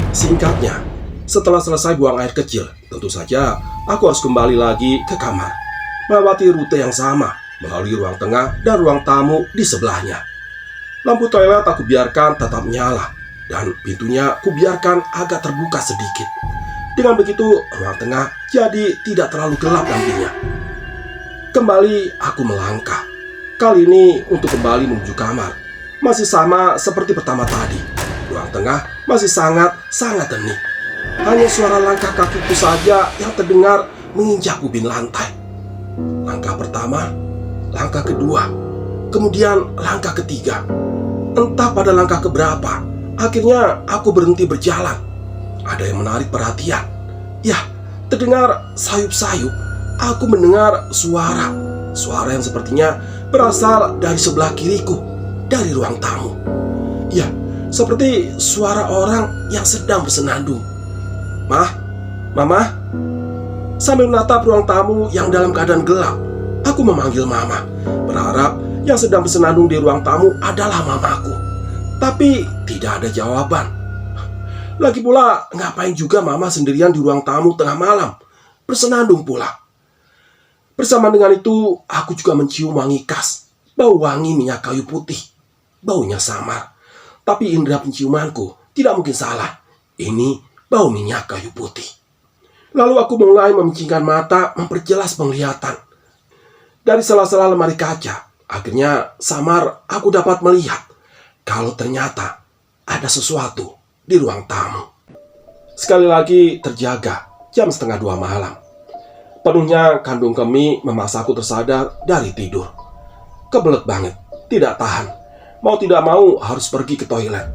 Singkatnya, setelah selesai buang air kecil, tentu saja aku harus kembali lagi ke kamar, melewati rute yang sama, melalui ruang tengah dan ruang tamu di sebelahnya. Lampu toilet aku biarkan tetap nyala, dan pintunya aku biarkan agak terbuka sedikit. Dengan begitu, ruang tengah jadi tidak terlalu gelap nantinya. Kembali aku melangkah, kali ini untuk kembali menuju kamar. Masih sama seperti pertama tadi. Ruang tengah masih sangat hening. Hanya suara langkah kakiku saja yang terdengar menginjak ubin lantai. Langkah pertama, langkah kedua, kemudian langkah ketiga. Entah pada langkah keberapa, akhirnya aku berhenti berjalan. Ada yang menarik perhatian. Ya, terdengar sayup-sayup. Aku mendengar suara yang sepertinya berasal dari sebelah kiriku, dari ruang tamu. Ya, seperti suara orang yang sedang bersenandung. "Mah, Mama." Sambil menatap ruang tamu yang dalam keadaan gelap, aku memanggil Mama, berharap yang sedang bersenandung di ruang tamu adalah mamaku. Tapi tidak ada jawaban. Lagi pula, ngapain juga Mama sendirian di ruang tamu tengah malam, bersenandung pula. Bersama dengan itu, aku juga mencium wangi khas, bau wangi minyak kayu putih. Baunya samar, tapi indera penciumanku tidak mungkin salah. Ini bau minyak kayu putih. Lalu aku mulai memicingkan mata, memperjelas penglihatan. Dari sela-sela lemari kaca, akhirnya samar aku dapat melihat kalau ternyata ada sesuatu di ruang tamu. Sekali lagi terjaga jam 1:30 malam. Penuhnya kandung kemih memaksaku tersadar dari tidur. Kebelet banget, tidak tahan. Mau tidak mau harus pergi ke toilet.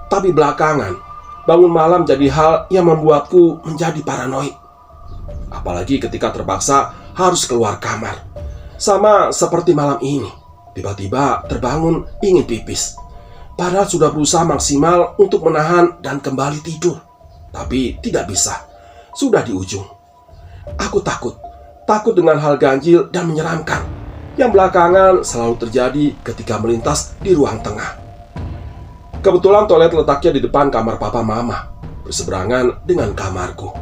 Tapi belakangan, bangun malam jadi hal yang membuatku menjadi paranoid. Apalagi ketika terpaksa harus keluar kamar. Sama seperti malam ini, tiba-tiba terbangun ingin pipis. Padahal sudah berusaha maksimal untuk menahan dan kembali tidur. Tapi tidak bisa, sudah di ujung. Aku takut dengan hal ganjil dan menyeramkan yang belakangan selalu terjadi ketika melintas di ruang tengah. Kebetulan toilet letaknya di depan kamar papa mama, berseberangan dengan kamarku.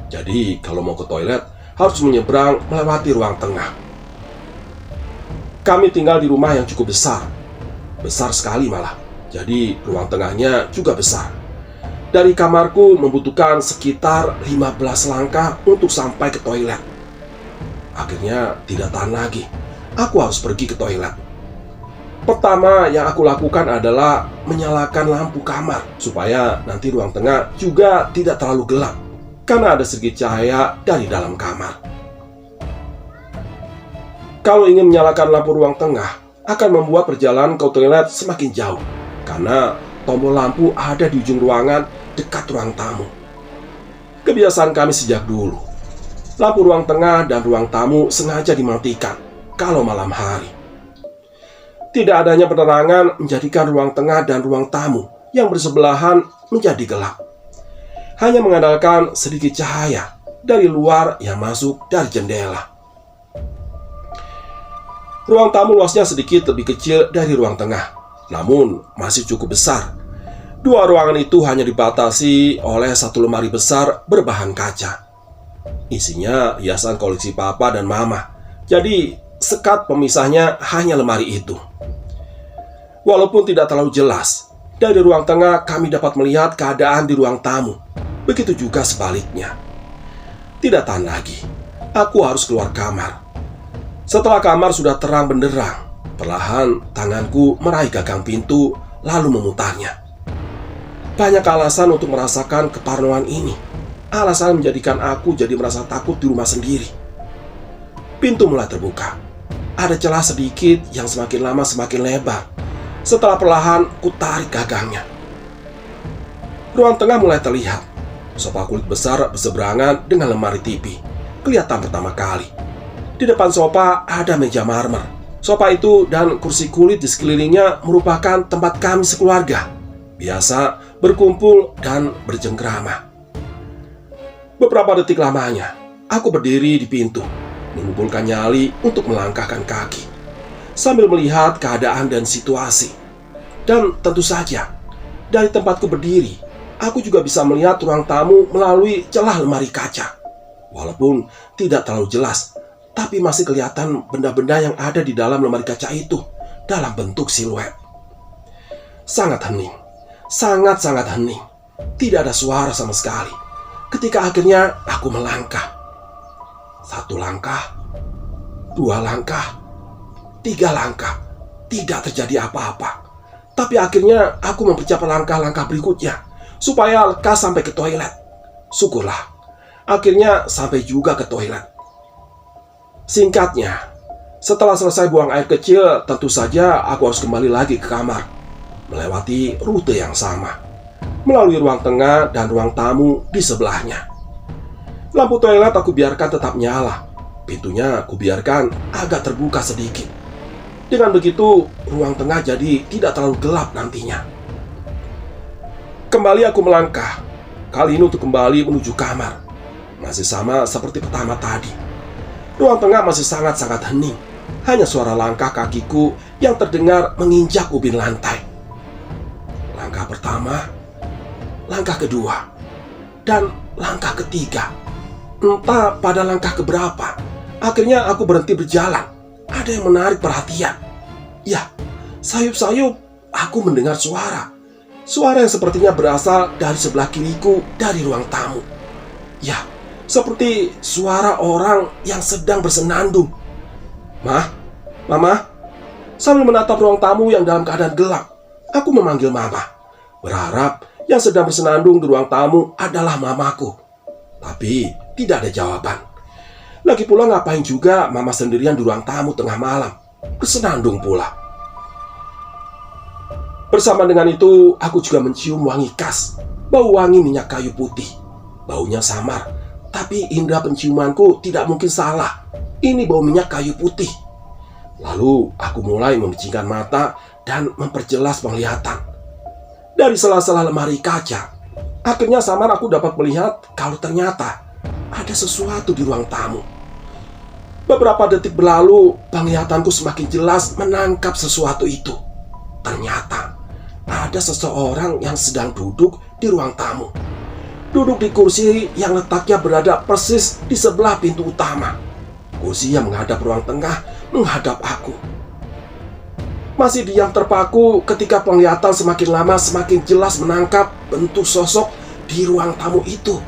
Jadi kalau mau ke toilet harus menyeberang melewati ruang tengah. Kami tinggal di rumah yang cukup besar sekali malah. Jadi ruang tengahnya juga besar. Dari kamarku membutuhkan sekitar 15 langkah untuk sampai ke toilet. Akhirnya tidak tahan lagi, aku harus pergi ke toilet. Pertama yang aku lakukan adalah menyalakan lampu kamar supaya nanti ruang tengah juga tidak terlalu gelap, karena ada sedikit cahaya dari dalam kamar. Kalau ingin menyalakan lampu ruang tengah akan membuat perjalanan ke toilet semakin jauh, karena tombol lampu ada di ujung ruangan dekat ruang tamu. Kebiasaan kami sejak dulu, lampu ruang tengah dan ruang tamu sengaja dimatikan kalau malam hari. Tidak adanya penerangan menjadikan ruang tengah dan ruang tamu yang bersebelahan menjadi gelap. Hanya mengandalkan sedikit cahaya dari luar yang masuk dari jendela. Ruang tamu luasnya sedikit lebih kecil dari ruang tengah, namun masih cukup besar. Dua ruangan itu hanya dibatasi oleh satu lemari besar berbahan kaca. Isinya hiasan koleksi papa dan mama. Jadi sekat pemisahnya hanya lemari itu. Walaupun tidak terlalu jelas, dari ruang tengah kami dapat melihat keadaan di ruang tamu. Begitu juga sebaliknya. Tidak tahan lagi, aku harus keluar kamar. Setelah kamar sudah terang benderang, perlahan tanganku meraih gagang pintu lalu memutarnya. Banyak alasan untuk merasakan keparnoan ini. Alasan menjadikan aku jadi merasa takut di rumah sendiri. Pintu mulai terbuka. Ada celah sedikit yang semakin lama semakin lebar. Setelah perlahan ku tarik gagangnya. Ruang tengah mulai terlihat. Sofa kulit besar berseberangan dengan lemari TV. Kelihatan pertama kali. Di depan sofa ada meja marmer. Sofa itu dan kursi kulit di sekelilingnya merupakan tempat kami sekeluarga biasa berkumpul dan bercengkrama. Beberapa detik lamanya, aku berdiri di pintu, mengumpulkan nyali untuk melangkahkan kaki, sambil melihat keadaan dan situasi. Dan tentu saja, dari tempatku berdiri, aku juga bisa melihat ruang tamu melalui celah lemari kaca. Walaupun tidak terlalu jelas, tapi masih kelihatan benda-benda yang ada di dalam lemari kaca itu dalam bentuk siluet. Sangat hening, sangat-sangat hening. Tidak ada suara sama sekali. Ketika akhirnya aku melangkah. 1 langkah, 2 langkah, 3 langkah. Tidak terjadi apa-apa. Tapi akhirnya aku mempercepat langkah-langkah berikutnya supaya lekas sampai ke toilet. Syukurlah, akhirnya sampai juga ke toilet. Singkatnya, setelah selesai buang air kecil, tentu saja aku harus kembali lagi ke kamar, melewati rute yang sama, melalui ruang tengah dan ruang tamu di sebelahnya. Lampu toilet aku biarkan tetap nyala. Pintunya aku biarkan agak terbuka sedikit. Dengan begitu, ruang tengah jadi tidak terlalu gelap nantinya. Kembali aku melangkah, kali ini untuk kembali menuju kamar. Masih sama seperti pertama tadi. Ruang tengah masih sangat-sangat hening. Hanya suara langkah kakiku yang terdengar menginjak ubin lantai. Langkah pertama, langkah kedua, dan langkah ketiga. Entah pada langkah keberapa, akhirnya aku berhenti berjalan. Ada yang menarik perhatian. Ya, sayup-sayup aku mendengar suara. Suara yang sepertinya berasal dari sebelah kiriku dari ruang tamu. Ya, seperti suara orang yang sedang bersenandung. Mama. Sambil menatap ruang tamu yang dalam keadaan gelap, aku memanggil Mama, berharap yang sedang bersenandung di ruang tamu adalah mamaku. Tapi tidak ada jawaban. Lagi pula ngapain juga Mama sendirian di ruang tamu tengah malam, bersenandung pula. Bersama dengan itu, aku juga mencium wangi khas, bau wangi minyak kayu putih. Baunya samar, tapi indera penciumanku tidak mungkin salah. Ini bau minyak kayu putih. Lalu aku mulai memicingkan mata dan memperjelas penglihatan. Dari sela-sela lemari kaca, akhirnya samar aku dapat melihat kalau ternyata ada sesuatu di ruang tamu. Beberapa detik berlalu, penglihatanku semakin jelas menangkap sesuatu itu. Ternyata ada seseorang yang sedang duduk di ruang tamu. Duduk di kursi yang letaknya berada persis di sebelah pintu utama. Kursi yang menghadap ruang tengah menghadap aku. Masih diam terpaku ketika penglihatan semakin lama semakin jelas menangkap bentuk sosok di ruang tamu itu.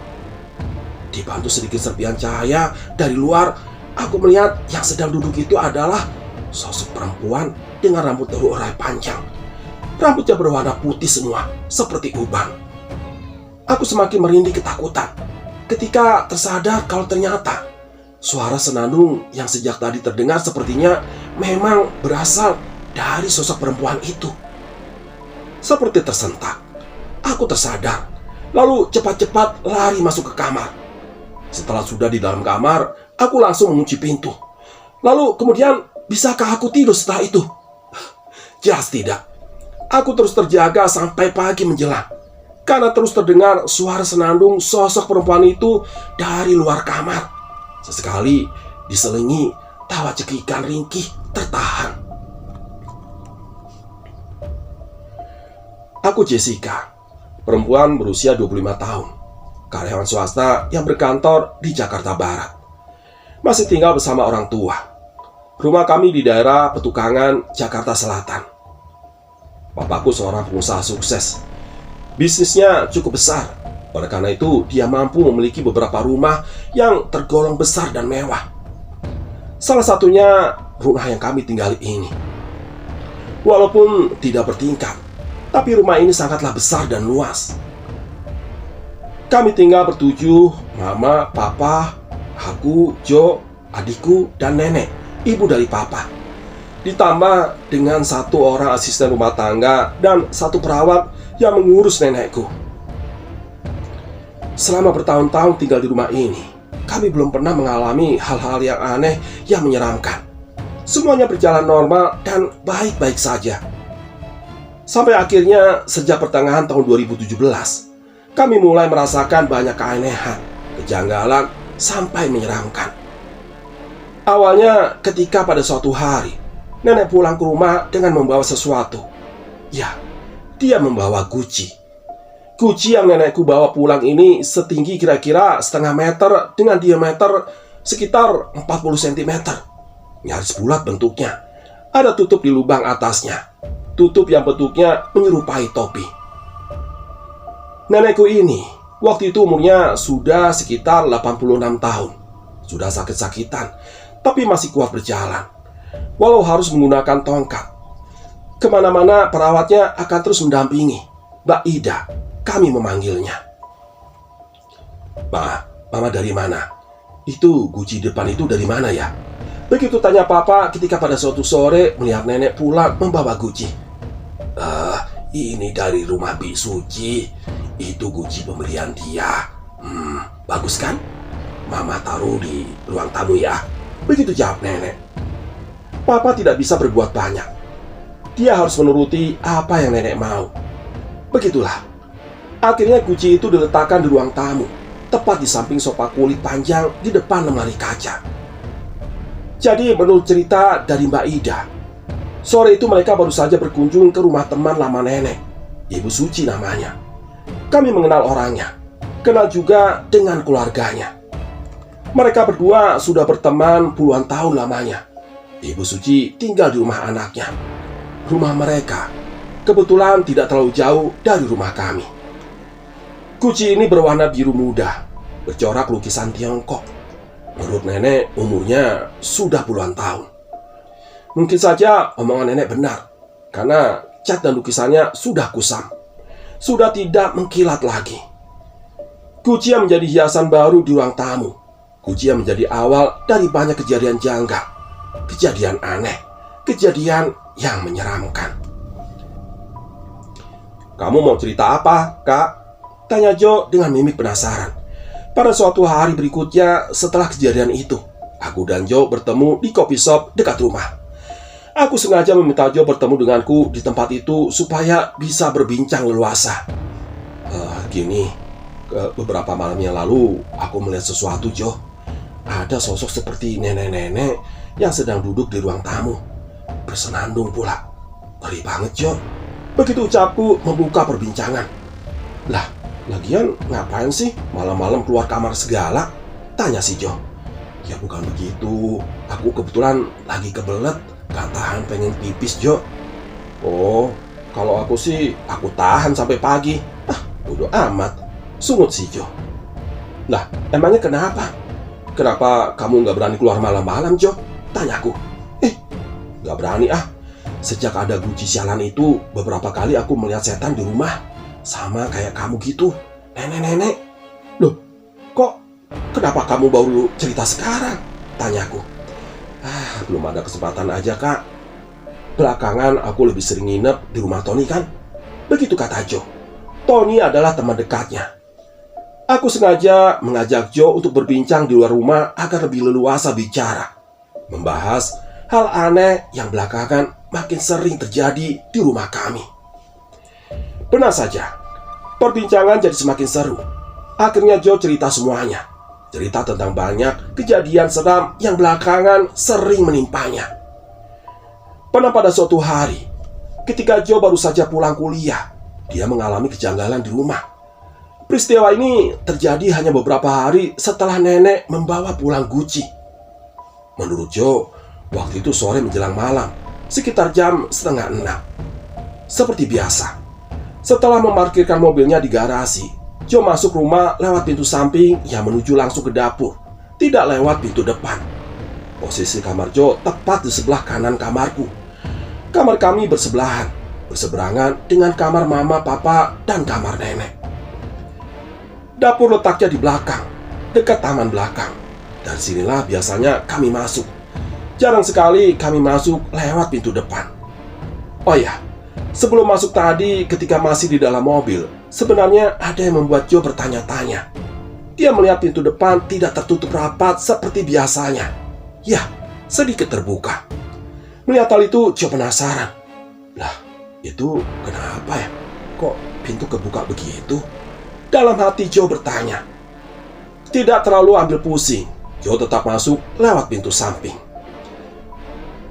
Dibantu sedikit serpihan cahaya dari luar, aku melihat yang sedang duduk itu adalah sosok perempuan dengan rambut terurai panjang. Rambutnya berwarna putih semua, seperti uban. Aku semakin merinding ketakutan ketika tersadar kalau ternyata suara senandung yang sejak tadi terdengar sepertinya memang berasal dari sosok perempuan itu. Seperti tersentak, aku tersadar, lalu cepat-cepat lari masuk ke kamar. Setelah sudah di dalam kamar, aku langsung mengunci pintu. Lalu kemudian, bisakah aku tidur setelah itu? Jelas tidak. Aku terus terjaga sampai pagi menjelang, karena terus terdengar suara senandung sosok perempuan itu dari luar kamar. Sesekali diselingi tawa cekikan ringkih tertahan. Aku Jessica, perempuan berusia 25 tahun, karyawan swasta yang berkantor di Jakarta Barat. Masih tinggal bersama orang tua. Rumah kami di daerah Petukangan, Jakarta Selatan. Bapakku seorang pengusaha sukses. Bisnisnya cukup besar. Oleh karena itu, dia mampu memiliki beberapa rumah yang tergolong besar dan mewah. Salah satunya rumah yang kami tinggali ini. Walaupun tidak bertingkat, tapi rumah ini sangatlah besar dan luas. Kami tinggal bertujuh, Mama, Papa, aku, Jo, adikku, dan nenek, ibu dari Papa. Ditambah dengan 1 orang asisten rumah tangga dan 1 perawat yang mengurus nenekku. Selama bertahun-tahun tinggal di rumah ini, kami belum pernah mengalami hal-hal yang aneh yang menyeramkan. Semuanya berjalan normal dan baik-baik saja. Sampai akhirnya sejak pertengahan tahun 2017, kami mulai merasakan banyak keanehan, kejanggalan, sampai menyeramkan. Awalnya ketika pada suatu hari, nenek pulang ke rumah dengan membawa sesuatu. Ya, dia membawa guci. Guci yang nenekku bawa pulang ini setinggi kira-kira setengah meter dengan diameter sekitar 40 cm. Nyaris bulat bentuknya. Ada tutup di lubang atasnya. Tutup yang bentuknya menyerupai topi. Nenekku ini waktu itu umurnya sudah sekitar 86 tahun. Sudah sakit-sakitan, tapi masih kuat berjalan. Walau harus menggunakan tongkat. Kemana-mana perawatnya akan terus mendampingi. Mbak Ida, kami memanggilnya. Mama dari mana? Itu guci depan itu dari mana ya? Begitu tanya papa ketika pada suatu sore melihat nenek pulang membawa guci. Ini dari rumah Bi Suci. Itu guci pemberian dia. Bagus kan? Mama taruh di ruang tamu ya. Begitu jawab nenek. Papa tidak bisa berbuat banyak. Dia harus menuruti apa yang nenek mau. Begitulah. Akhirnya guci itu diletakkan di ruang tamu, tepat di samping sofa kulit panjang di depan lemari kaca. Jadi menurut cerita dari Mbak Ida, sore itu mereka baru saja berkunjung ke rumah teman lama nenek, Ibu Suci namanya. Kami mengenal orangnya, kenal juga dengan keluarganya. Mereka berdua sudah berteman puluhan tahun lamanya. Ibu Suci tinggal di rumah anaknya. Rumah mereka kebetulan tidak terlalu jauh dari rumah kami. Guci ini berwarna biru muda, bercorak lukisan Tiongkok. Menurut nenek, umurnya sudah puluhan tahun. Mungkin saja omongan nenek benar, karena cat dan lukisannya sudah kusam, sudah tidak mengkilat lagi. Guci yang menjadi hiasan baru di ruang tamu. Guci yang menjadi awal dari banyak kejadian janggal, kejadian aneh, kejadian yang menyeramkan. Kamu mau cerita apa, Kak? Tanya Jo dengan mimik penasaran. Pada suatu hari berikutnya setelah kejadian itu, aku dan Jo bertemu di coffee shop dekat rumah. Aku sengaja meminta Jo bertemu denganku di tempat itu supaya bisa berbincang leluasa. Beberapa malam yang lalu aku melihat sesuatu, Jo. Ada sosok seperti nenek-nenek yang sedang duduk di ruang tamu, bersenandung pula. Ngeri banget, Jo. Begitu ucapku membuka perbincangan. Lah, lagian ngapain sih malam-malam keluar kamar segala? Tanya si Jo. Ya bukan begitu. Aku kebetulan lagi kebelet, gak tahan pengen pipis, Jo. Oh, kalau aku sih aku tahan sampai pagi. Bodo amat. Sungut si Jo. Lah, emangnya kenapa? Kenapa kamu gak berani keluar malam-malam, Jo? Tanyaku. Gak berani Sejak ada guci sialan itu, beberapa kali aku melihat setan di rumah. Sama kayak kamu gitu, nenek-nenek. Loh, kok kenapa kamu baru cerita sekarang? Tanyaku. Belum ada kesempatan aja, Kak. Belakangan aku lebih sering nginep di rumah Tony kan? Begitu kata Jo. Tony adalah teman dekatnya. Aku sengaja mengajak Jo untuk berbincang di luar rumah agar lebih leluasa bicara, membahas hal aneh yang belakangan makin sering terjadi di rumah kami. Benar saja, perbincangan jadi semakin seru. Akhirnya Jo cerita semuanya. Cerita tentang banyak kejadian seram yang belakangan sering menimpanya. Pernah pada suatu hari, ketika Jo baru saja pulang kuliah, dia mengalami kejanggalan di rumah. Peristiwa ini terjadi hanya beberapa hari setelah nenek membawa pulang guci. Menurut Jo, waktu itu sore menjelang malam, sekitar jam 5:30. Seperti biasa, setelah memarkirkan mobilnya di garasi, Jo masuk rumah lewat pintu samping yang menuju langsung ke dapur, tidak lewat pintu depan. Posisi kamar Jo tepat di sebelah kanan kamarku. Kamar kami bersebelahan, berseberangan dengan kamar mama, papa, dan kamar nenek. Dapur letaknya di belakang, dekat taman belakang. Dari sinilah biasanya kami masuk. Jarang sekali kami masuk lewat pintu depan. Oh ya, sebelum masuk tadi ketika masih di dalam mobil, sebenarnya ada yang membuat Jo bertanya-tanya. Dia melihat pintu depan tidak tertutup rapat seperti biasanya. Ya, sedikit terbuka. Melihat hal itu, Jo penasaran. Lah, itu kenapa ya? Kok pintu kebuka begitu? Dalam hati Jo bertanya. Tidak terlalu ambil pusing, Jo tetap masuk lewat pintu samping.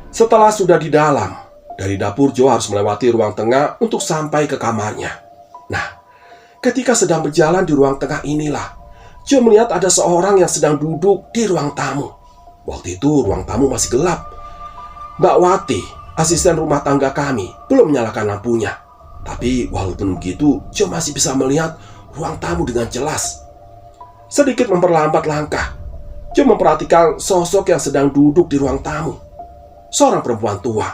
Setelah sudah di dalam, dari dapur Jo harus melewati ruang tengah untuk sampai ke kamarnya. Nah, Ketika sedang berjalan di ruang tengah inilah, Joe melihat ada seorang yang sedang duduk di ruang tamu. Waktu itu ruang tamu masih gelap. Mbak Wati, asisten rumah tangga kami, belum menyalakan lampunya. Tapi walaupun begitu, Joe masih bisa melihat ruang tamu dengan jelas. Sedikit memperlambat langkah, Joe memperhatikan sosok yang sedang duduk di ruang tamu. Seorang perempuan tua,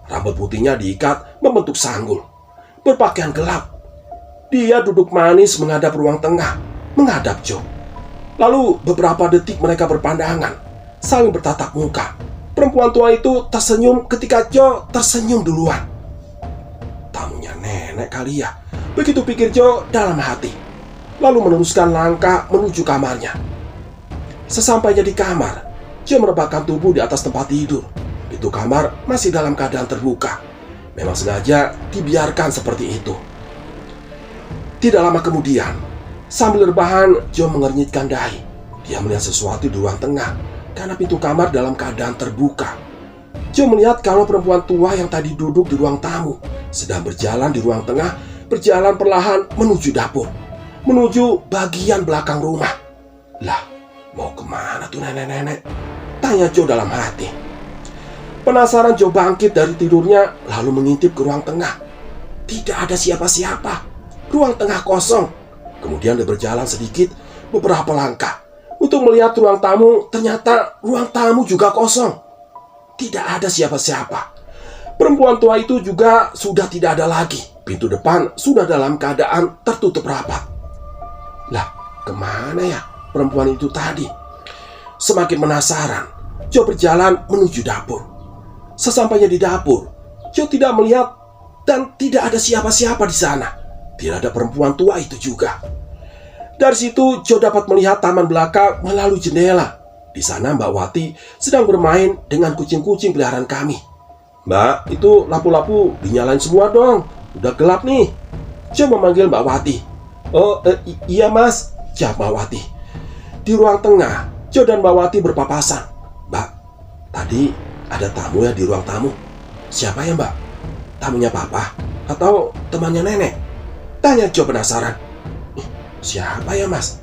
rambut putihnya diikat membentuk sanggul, berpakaian gelap. Dia duduk manis menghadap ruang tengah, menghadap Joe. Lalu beberapa detik mereka berpandangan, saling bertatap muka. Perempuan tua itu tersenyum ketika Joe tersenyum duluan. Tamunya nenek kali ya, begitu pikir Joe dalam hati. Lalu meneruskan langkah menuju kamarnya. Sesampainya di kamar, Joe merebahkan tubuh di atas tempat tidur. Pintu kamar masih dalam keadaan terbuka. Memang sengaja dibiarkan seperti itu. Tidak lama kemudian, sambil rebahan, Joe mengernyitkan dahi. Dia melihat sesuatu di ruang tengah karena pintu kamar dalam keadaan terbuka. Joe melihat kalau perempuan tua yang tadi duduk di ruang tamu sedang berjalan di ruang tengah, berjalan perlahan menuju dapur, menuju bagian belakang rumah. Lah, mau kemana tuh nenek-nenek? Tanya Joe dalam hati. Penasaran, Joe bangkit dari tidurnya lalu mengintip ke ruang tengah. Tidak ada siapa-siapa. Ruang tengah kosong. Kemudian dia berjalan sedikit, beberapa langkah, untuk melihat ruang tamu. Ternyata ruang tamu juga kosong. Tidak ada siapa-siapa. Perempuan tua itu juga sudah tidak ada lagi. Pintu depan sudah dalam keadaan tertutup rapat. Lah, kemana ya perempuan itu tadi? Semakin penasaran, Joe berjalan menuju dapur. Sesampainya di dapur, Joe tidak melihat dan tidak ada siapa-siapa di sana. Tidak ada perempuan tua itu juga. Dari situ Joe dapat melihat taman belakang melalui jendela. Di sana Mbak Wati sedang bermain dengan kucing-kucing peliharaan kami. Mbak, itu lampu-lampu dinyalain semua dong. Udah gelap nih. Joe memanggil Mbak Wati. Oh, iya mas, jawab Mbak Wati. Di ruang tengah, Joe dan Mbak Wati berpapasan. Mbak, tadi ada tamu ya di ruang tamu. Siapa ya Mbak? Tamunya papa atau temannya nenek? Tanya Joe penasaran. Siapa ya mas?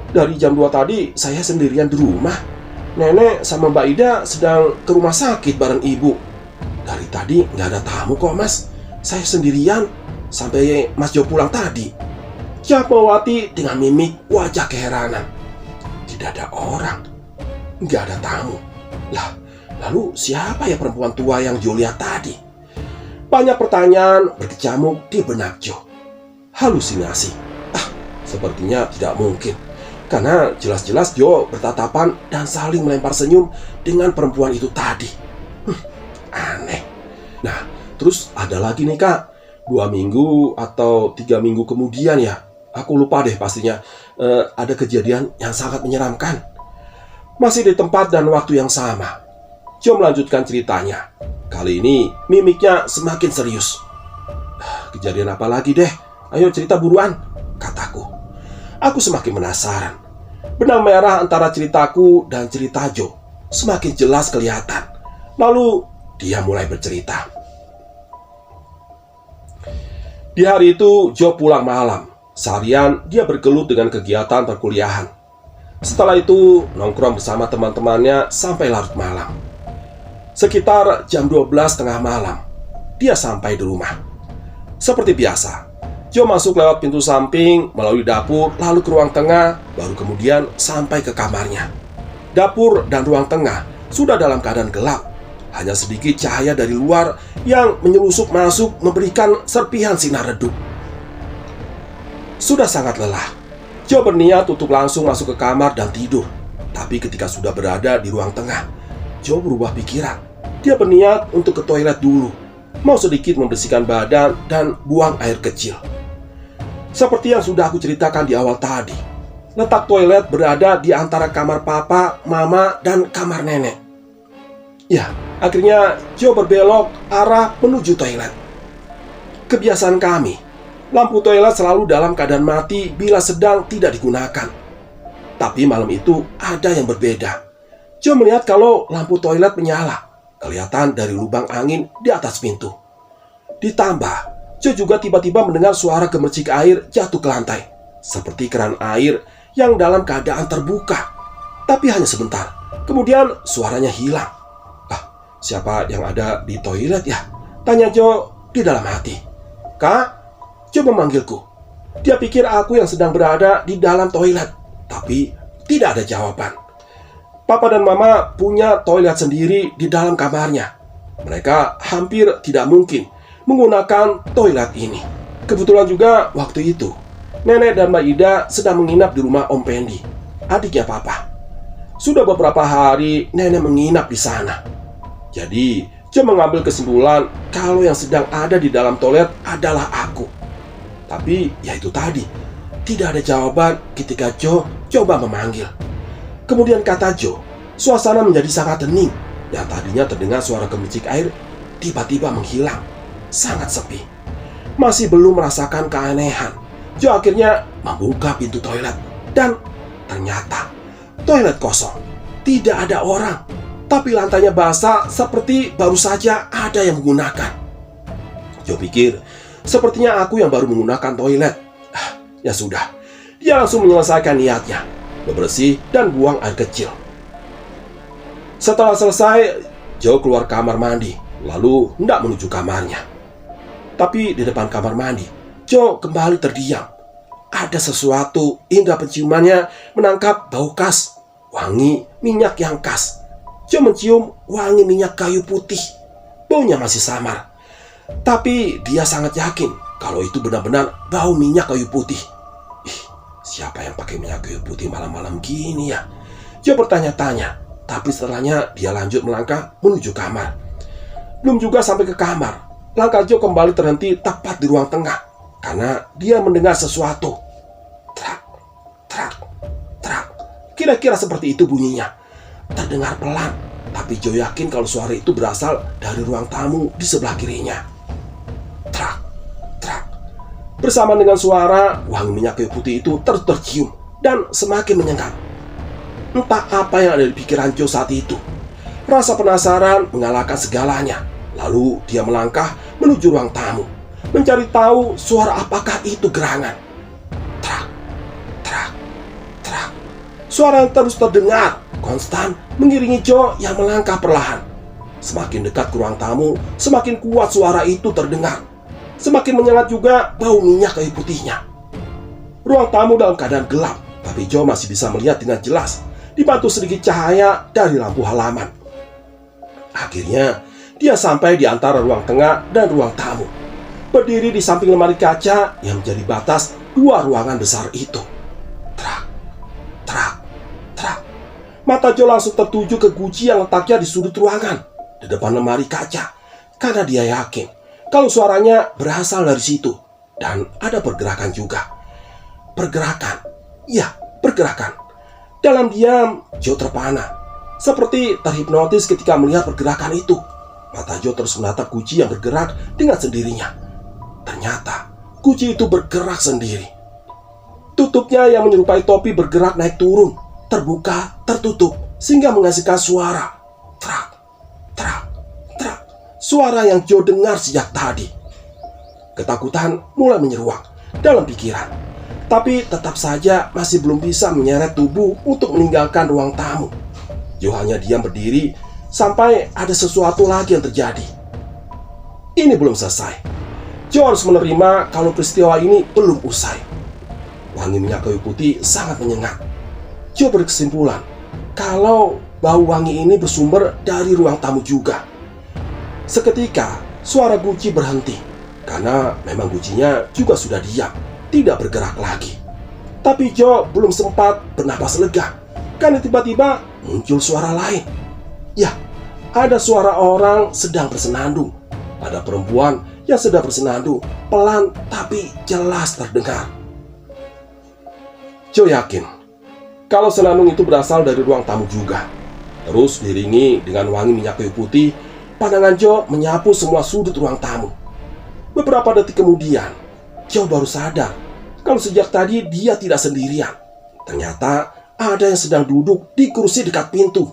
Dari jam 2 tadi saya sendirian di rumah. Nenek sama Mbak Ida sedang ke rumah sakit bareng ibu. Dari tadi nggak ada tamu kok mas. Saya sendirian sampai Mas Joe pulang tadi. Jawab Mbak Wati dengan mimik wajah keheranan. Tidak ada orang, nggak ada tamu. Lah, lalu siapa ya perempuan tua yang Joe lihat tadi? Banyak pertanyaan berkecamuk di benak Joe. Halusinasi? Sepertinya tidak mungkin. Karena jelas-jelas Joe bertatapan dan saling melempar senyum dengan perempuan itu tadi. Aneh. Nah, terus ada lagi nih kak. 2 minggu atau 3 minggu kemudian ya, aku lupa deh pastinya, ada kejadian yang sangat menyeramkan. Masih di tempat dan waktu yang sama, Joe melanjutkan ceritanya. Kali ini mimiknya semakin serius. Kejadian apa lagi deh? Ayo cerita buruan, kataku. Aku semakin penasaran. Benang merah antara ceritaku dan cerita Joe semakin jelas kelihatan. Lalu dia mulai bercerita. Di hari itu Joe pulang malam. Seharian dia bergelut dengan kegiatan perkuliahan. Setelah itu nongkrong bersama teman-temannya sampai larut malam. Sekitar jam 12 tengah malam, dia sampai di rumah. Seperti biasa, Joe masuk lewat pintu samping, melalui dapur, lalu ke ruang tengah, baru kemudian sampai ke kamarnya. Dapur dan ruang tengah sudah dalam keadaan gelap. Hanya sedikit cahaya dari luar yang menyelusup masuk memberikan serpihan sinar redup. Sudah sangat lelah, Joe berniat untuk langsung masuk ke kamar dan tidur. Tapi ketika sudah berada di ruang tengah, Joe berubah pikiran. Dia berniat untuk ke toilet dulu, mau sedikit membersihkan badan dan buang air kecil. Seperti yang sudah aku ceritakan di awal tadi, letak toilet berada di antara kamar papa, mama, dan kamar nenek. Ya, akhirnya Joe berbelok arah menuju toilet. Kebiasaan kami, lampu toilet selalu dalam keadaan mati bila sedang tidak digunakan. Tapi malam itu ada yang berbeda. Joe melihat kalau lampu toilet menyala, kelihatan dari lubang angin di atas pintu. Ditambah, Joe juga tiba-tiba mendengar suara gemercik air jatuh ke lantai, seperti keran air yang dalam keadaan terbuka. Tapi hanya sebentar, kemudian suaranya hilang. Siapa yang ada di toilet ya? Tanya Joe di dalam hati. Kak, Joe memanggilku. Dia pikir aku yang sedang berada di dalam toilet, tapi tidak ada jawaban. Papa dan Mama punya toilet sendiri di dalam kamarnya. Mereka hampir tidak mungkin menggunakan toilet ini. Kebetulan juga waktu itu Nenek dan Mbak Ida sedang menginap di rumah Om Pendi, adiknya Papa. Sudah beberapa hari Nenek menginap di sana. Jadi Joe mengambil kesimpulan kalau yang sedang ada di dalam toilet adalah aku. Tapi ya itu tadi, tidak ada jawaban ketika Joe coba memanggil. Kemudian kata Joe, suasana menjadi sangat hening. Yang tadinya terdengar suara gemercik air tiba-tiba menghilang. Sangat sepi. Masih belum merasakan keanehan, Joe akhirnya membuka pintu toilet. Dan ternyata toilet kosong. Tidak ada orang. Tapi lantainya basah seperti baru saja ada yang menggunakan. Joe pikir, sepertinya aku yang baru menggunakan toilet. Ya sudah, dia langsung menyelesaikan niatnya, bebersih dan buang air kecil. Setelah selesai, Joe keluar kamar mandi, lalu hendak menuju kamarnya. Tapi di depan kamar mandi, Joe kembali terdiam. Ada sesuatu, indera penciumannya menangkap bau khas, wangi minyak yang khas. Joe mencium wangi minyak kayu putih. Baunya masih samar, tapi dia sangat yakin kalau itu benar-benar bau minyak kayu putih. Siapa yang pakai minyak kayu putih malam-malam gini ya? Joe bertanya-tanya, tapi setelahnya dia lanjut melangkah menuju kamar. Belum juga sampai ke kamar, langkah Joe kembali terhenti tepat di ruang tengah karena dia mendengar sesuatu. Trak, trak, trak. Kira-kira seperti itu bunyinya. Terdengar pelan, tapi Joe yakin kalau suara itu berasal dari ruang tamu di sebelah kirinya. Trak, trak. Bersama dengan suara, wangi minyak kayu putih itu terus tercium dan semakin menyengat. Entah apa yang ada di pikiran Joe saat itu. Rasa penasaran mengalahkan segalanya. Lalu dia melangkah menuju ruang tamu, mencari tahu suara apakah itu gerangan. Trak, trak, trak. Suara yang terus terdengar konstan mengiringi Joe yang melangkah perlahan. Semakin dekat ke ruang tamu, semakin kuat suara itu terdengar. Semakin menyengat juga bau minyak kayu putihnya. Ruang tamu dalam keadaan gelap, tapi Joe masih bisa melihat dengan jelas, dibantu sedikit cahaya dari lampu halaman. Akhirnya, dia sampai di antara ruang tengah dan ruang tamu, berdiri di samping lemari kaca yang menjadi batas dua ruangan besar itu. Trak, trak, trak. Mata Joe langsung tertuju ke guci yang letaknya di sudut ruangan, di depan lemari kaca, karena dia yakin kalau suaranya berasal dari situ. Dan ada pergerakan juga. Pergerakan, ya pergerakan. Dalam diam, Joe terpana, seperti terhipnotis ketika melihat pergerakan itu. Mata Joe terus menatap guci yang bergerak dengan sendirinya. Ternyata guci itu bergerak sendiri. Tutupnya yang menyerupai topi bergerak naik turun, terbuka, tertutup, sehingga menghasilkan suara. Trak, trak, trak. Suara yang Joe dengar sejak tadi. Ketakutan mulai menyeruak dalam pikiran. Tapi tetap saja masih belum bisa menyeret tubuh untuk meninggalkan ruang tamu. Joe hanya diam berdiri sampai ada sesuatu lagi yang terjadi. Ini belum selesai. Joe harus menerima kalau peristiwa ini belum usai. Wangi minyak kayu putih sangat menyengat. Joe berkesimpulan kalau bau wangi ini bersumber dari ruang tamu juga. Seketika suara guci berhenti, karena memang gucinya juga sudah diam, tidak bergerak lagi. Tapi Joe belum sempat bernapas lega, karena tiba-tiba muncul suara lain. Ya, ada suara orang sedang bersenandung. Ada perempuan yang sedang bersenandung, pelan tapi jelas terdengar. Joe yakin kalau senandung itu berasal dari ruang tamu juga. Terus diiringi dengan wangi minyak kayu putih, pandangan Joe menyapu semua sudut ruang tamu. Beberapa detik kemudian, Joe baru sadar kalau sejak tadi dia tidak sendirian. Ternyata ada yang sedang duduk di kursi dekat pintu.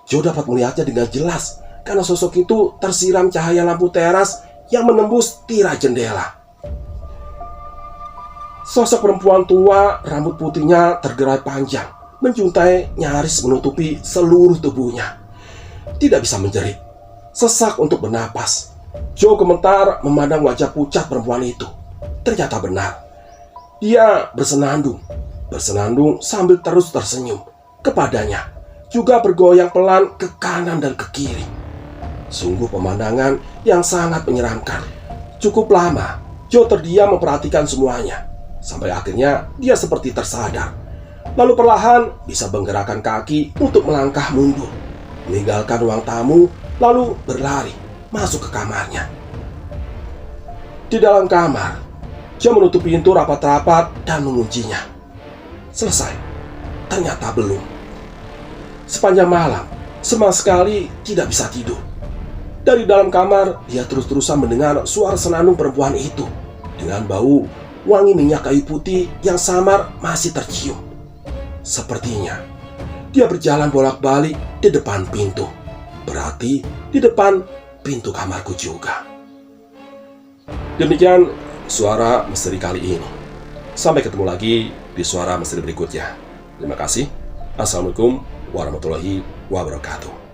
Joe dapat melihatnya dengan jelas karena sosok itu tersiram cahaya lampu teras yang menembus tirai jendela. Sosok perempuan tua, rambut putihnya tergerai panjang, menjuntai nyaris menutupi seluruh tubuhnya. Tidak bisa menjerit, sesak untuk bernapas. Joe gemetar memandang wajah pucat perempuan itu. Ternyata benar. Dia bersenandung sambil terus tersenyum kepadanya, juga bergoyang pelan ke kanan dan ke kiri. Sungguh pemandangan yang sangat menyeramkan. Cukup lama Joe terdiam memperhatikan semuanya, sampai akhirnya dia seperti tersadar. Lalu perlahan bisa menggerakkan kaki untuk melangkah mundur, meninggalkan ruang tamu, lalu berlari masuk ke kamarnya. Di dalam kamar, Joe menutup pintu rapat-rapat dan menguncinya. Selesai? Ternyata belum. Sepanjang malam, sama sekali tidak bisa tidur. Dari dalam kamar, dia terus-terusan mendengar suara senandung perempuan itu dengan bau wangi minyak kayu putih yang samar masih tercium. Sepertinya dia berjalan bolak-balik di depan pintu. Berarti di depan pintu kamarku juga. Demikian suara misteri kali ini. Sampai ketemu lagi di suara misteri berikutnya. Terima kasih. Assalamualaikum warahmatullahi wabarakatuh.